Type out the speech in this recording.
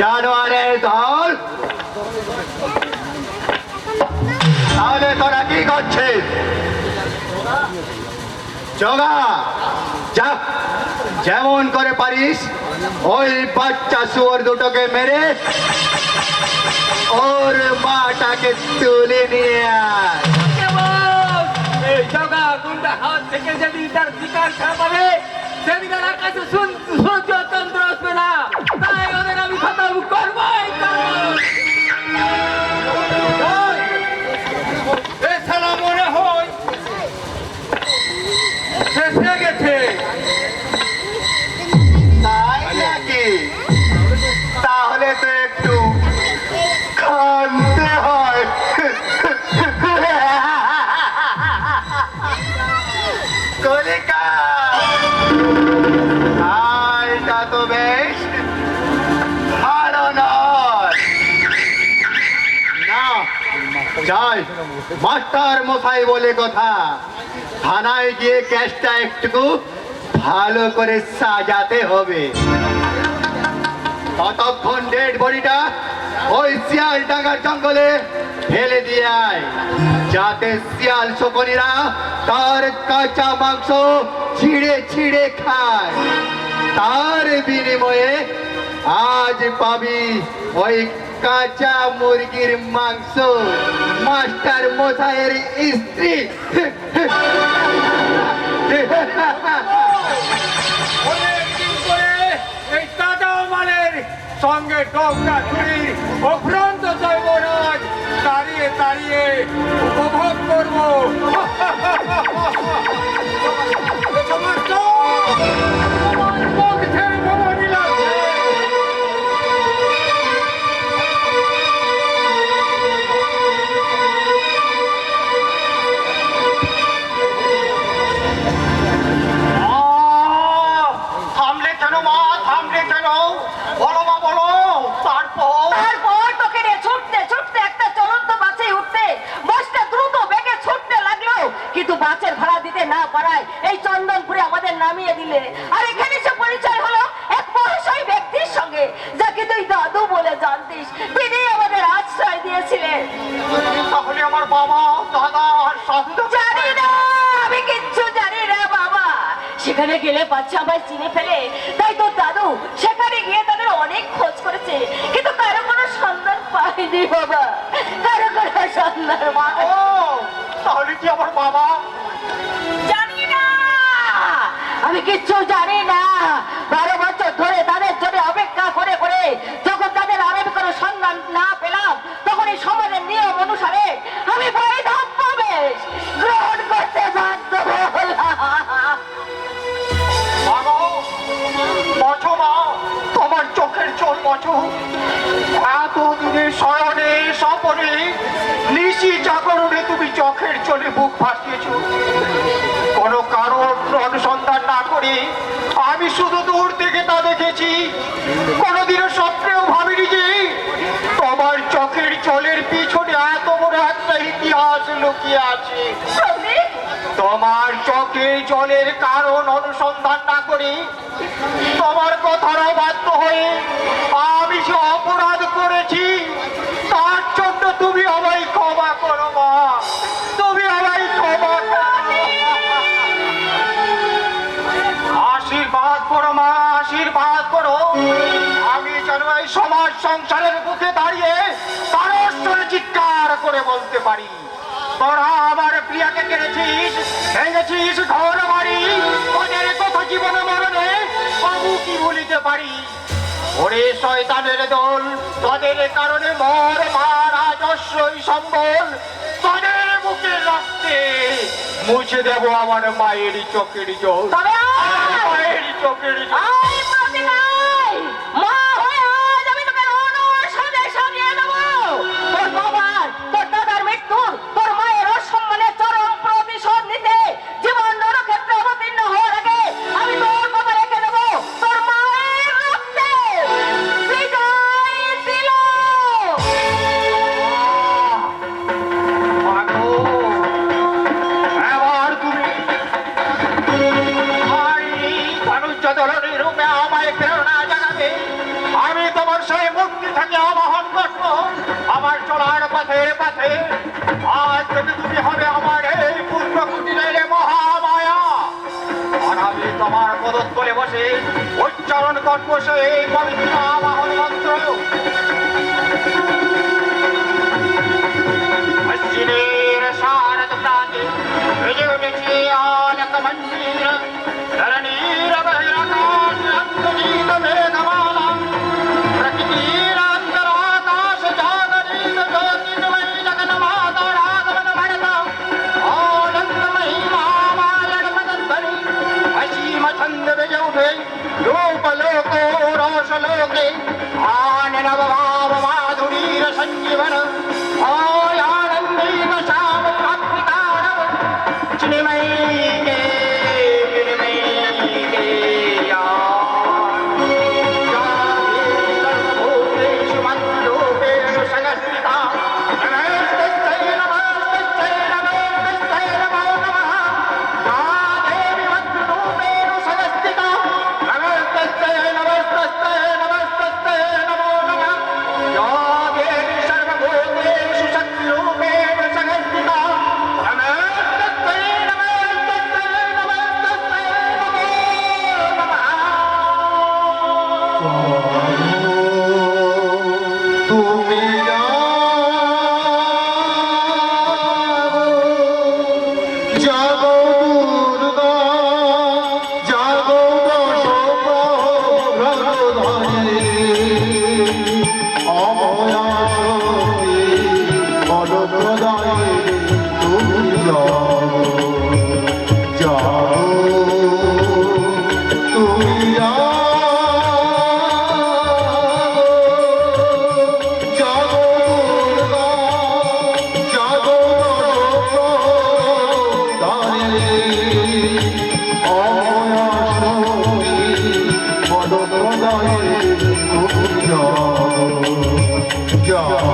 জানোয়ারের দল, তাহলে তোরা কি করছিস? জগা, যা, যেমন করে পারিস ওই বাচ্চা শুয়োর দুটোকে মেরে ওর মাটাকে তুলে নিয়ে আয়। এই জগা গুন্ডা হাত থেকে যেদিন তার শিকার ছাড়া পাবে সেদিন আর আকাশে সূর্যচন্দ্র আসবে না। তাই ওদের আমি খতম করবোই করবো। এছাড়া মনে হয় শেষ হয়ে গেছে। তাই নাকি? তাহলে তো একটু কাঁদতে হয়। কলিকা, এটা তো বেশ ভালো নয়। না, যাই, মাস্টার মশাই বলে কথা, থানায় গিয়ে ক্যাশটা একটু ভালো করে সাজাতে হবে। ততক্ষণ ডেড বডিটা ওই শিয়াল ডাঙ্গার জঙ্গলে ফেলে দিয়ে আয়, যাতে শিয়াল শকুনিরা তার কাঁচা মাংস ছিঁড়ে ছিঁড়ে খায়। তার বিনিময়ে আজ পাবি ওই কাঁচা মুরগির মাংস মাস্টার মশাইয়ের স্ত্রী। অনেকদিন পরে এই টাটা মালের সঙ্গে ডগরা ছুরির অভ্রান্ত জৈবরাজ দাঁড়িয়ে দাঁড়িয়ে উপভোগ করবো। তোমার মুখ ছেড়ে ভবানী লাগছে। থামলে কেন মা, থামলে কেন? বলো মা, বলো। তারপর তোকে নিয়ে ছুটতে ছুটতে একটা চলন্ত বাসে উঠতে বাসটা দ্রুত বেগে ছুটতে লাগলো, কিন্তু বাসের ভাড়া দিতে না পারায় এই চন্দনপুরে আমাদের নামিয়ে দিলে। আর এখানে সে পরিচয় হলো এক বয়সী ব্যক্তির সঙ্গে, যাকে তুই দাদু বলে জানতিস। তিনি আমাদের আশ্রয় দিয়েছিলেন। তাহলে আমার বাবা, দাদা আর সাধু? জানি না, আমি কিচ্ছু জানি না বাবা। সেখানে গেলে বাচ্চা আমায় চিনে ফেলে, তাই তো দাদু সেখানে গিয়ে তাদের অনেক খোঁজ করেছে, কিন্তু কারো কোনো সন্ধান পায়নি বাবা, কারো কোনো সন্ধান পায়নি। ও, তাহলে কি আমার বাবা? জানি না, আমি কিচ্ছু জানি না। 12 বছর ধরে তাদের জন্য অপেক্ষা করে করে যখন তাদের আর আমি কোনো সন্ধান না পেলাম, তখন এই সমাজের নিয়ম অনুসারে আমি বৈধব্য বেশ গ্রহণ করতে বাধ্য হলাম। বাবা, বছো মা, তোমার চোখের জল বছো। এতদিনে শয়নে স্বপনে নিশি জাগরণে তুমি চোখের জলে বুক ভাসিয়েছ। কোনো কারণ অনুসন্ধান না করে আমি শুধু দূর থেকে তা দেখেছি। কোনোদিনও স্বপ্নেও ভাবিনি যে তোমার চোখের জলের পিছনে এত বড় একটা ইতিহাস লুকিয়ে আছে। তোমার চোখের জলের কারণ অনুসন্ধান না করে তোমার কথার অবাধ্য হয়ে আমি যে অপরাধ করেছি, তার জন্য তুমি আমায় ক্ষমা করো মা, তুমি আমায় ক্ষমা করো। আশীর্বাদ করো মা, আশীর্বাদ করো। আমি যেন এই সমাজ সংসারের বুকে দাঁড়িয়ে তার চিৎকার করে বলতে পারি, তোরা আমার প্রিয়াকে কেড়েছিস, ভেঙেছিস ঘর বাড়ি, তোদের কথা জীবনে মরণে বাবু কি ভুলিতে পারি। ওরে শয়তানের দল, তোদের কারণে মর মা রাজস্বই সম্বল, তোদের মুখে রক্তে মুছে দেব আমার মায়ের চোখের জল, মায়ের চোখের জল। আমি তোমার সেই মূর্তি থেকে আবাহন করবো আমার চলার পথের পথে। আজ থেকে তুমি হবে আমার এই পূর্ণ কুটিরের মহামায়া। আর আমি তোমার পদতলে বসে উচ্চারণ করবো সেই পবিত্র আবাহন মন্ত্র। अश्विनीर शारद प्राते विजय आलक मंदिर धरणीर बहिराकाश अंतरीत मेघमाला प्रकृतिर अंतराकाश जागरित ज्योतिर्मय जगन माता रागवन भरता आनंदमयी महामायण मदध्वनि असीम छंद विजौधे रूप लोको रोष लोके आनन भाव माधुरीर संजीवन Yeah.